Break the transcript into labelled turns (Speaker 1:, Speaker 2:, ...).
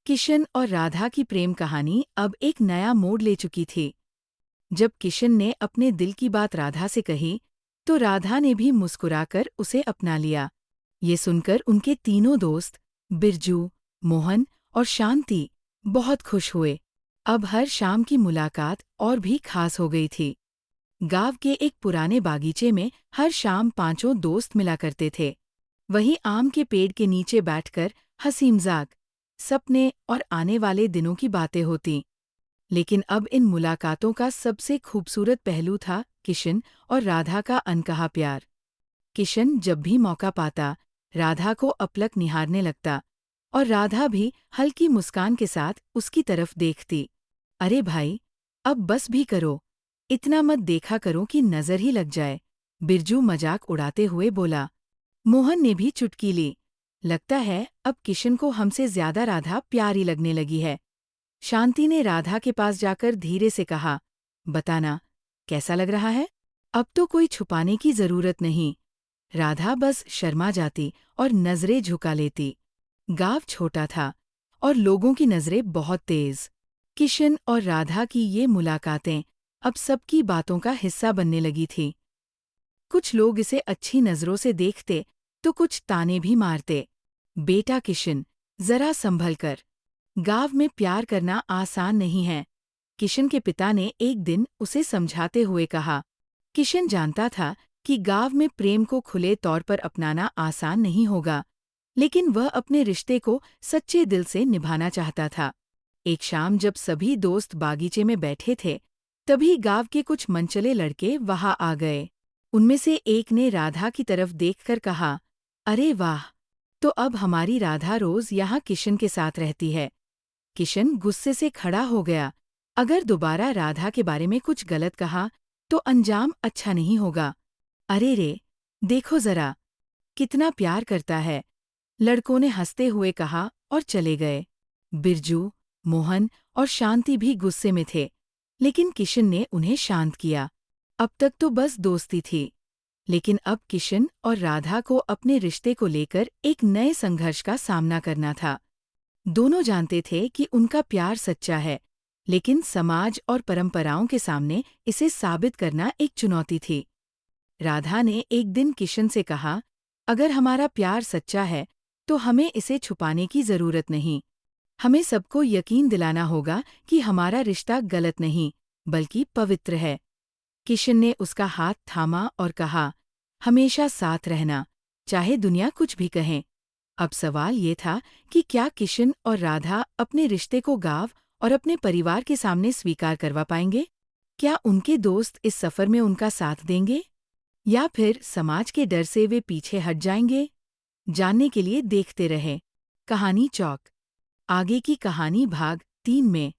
Speaker 1: किशन और राधा की प्रेम कहानी अब एक नया मोड़ ले चुकी थी। जब किशन ने अपने दिल की बात राधा से कही, तो राधा ने भी मुस्कुराकर उसे अपना लिया। ये सुनकर उनके तीनों दोस्त बिरजू, मोहन और शांति बहुत खुश हुए। अब हर शाम की मुलाकात और भी खास हो गई थी। गांव के एक पुराने बागीचे में हर शाम पांचों दोस्त मिला करते थे। वहीं आम के पेड़ के नीचे बैठकर हंसी-मजाक, सपने और आने वाले दिनों की बातें होती। लेकिन अब इन मुलाकातों का सबसे खूबसूरत पहलू था किशन और राधा का अनकहा प्यार। किशन जब भी मौका पाता, राधा को अपलक निहारने लगता और राधा भी हल्की मुस्कान के साथ उसकी तरफ देखती। अरे भाई, अब बस भी करो, इतना मत देखा करो कि नजर ही लग जाए, बिरजू मजाक उड़ाते हुए बोला। मोहन ने भी चुटकी ली। लगता है अब किशन को हमसे ज्यादा राधा प्यारी लगने लगी है। शांति ने राधा के पास जाकर धीरे से कहा, बताना, कैसा लग रहा है? अब तो कोई छुपाने की जरूरत नहीं। राधा बस शर्मा जाती और नजरें झुका लेती। गांव छोटा था और लोगों की नजरें बहुत तेज। किशन और राधा की ये मुलाकातें अब सबकी बातों का हिस्सा बनने लगी थी। कुछ लोग इसे अच्छी नजरों से देखते, तो कुछ ताने भी मारते। बेटा किशन, जरा संभल कर। गांव में प्यार करना आसान नहीं है, किशन के पिता ने एक दिन उसे समझाते हुए कहा। किशन जानता था कि गांव में प्रेम को खुले तौर पर अपनाना आसान नहीं होगा, लेकिन वह अपने रिश्ते को सच्चे दिल से निभाना चाहता था। एक शाम जब सभी दोस्त बागीचे में बैठे थे, तभी गांव के कुछ मनचले लड़के वहां आ गए। उनमें से एक ने राधा की तरफ देखकर कहा, अरे वाह, तो अब हमारी राधा रोज यहाँ किशन के साथ रहती है। किशन गुस्से से खड़ा हो गया। अगर दोबारा राधा के बारे में कुछ गलत कहा, तो अंजाम अच्छा नहीं होगा। अरे रे, देखो जरा, कितना प्यार करता है, लड़कों ने हंसते हुए कहा और चले गए। बिरजू, मोहन और शांति भी गुस्से में थे, लेकिन किशन ने उन्हें शांत किया। अब तक तो बस दोस्ती थी, लेकिन अब किशन और राधा को अपने रिश्ते को लेकर एक नए संघर्ष का सामना करना था। दोनों जानते थे कि उनका प्यार सच्चा है, लेकिन समाज और परंपराओं के सामने इसे साबित करना एक चुनौती थी। राधा ने एक दिन किशन से कहा, अगर हमारा प्यार सच्चा है, तो हमें इसे छुपाने की जरूरत नहीं। हमें सबको यकीन दिलाना होगा कि हमारा रिश्ता गलत नहीं, बल्कि पवित्र है। किशन ने उसका हाथ थामा और कहा, हमेशा साथ रहना, चाहे दुनिया कुछ भी कहे। अब सवाल ये था कि क्या किशन और राधा अपने रिश्ते को गांव और अपने परिवार के सामने स्वीकार करवा पाएंगे? क्या उनके दोस्त इस सफर में उनका साथ देंगे? या फिर समाज के डर से वे पीछे हट जाएंगे? जानने के लिए देखते रहें कहानी चौक। आगे की कहानी भाग 3 में।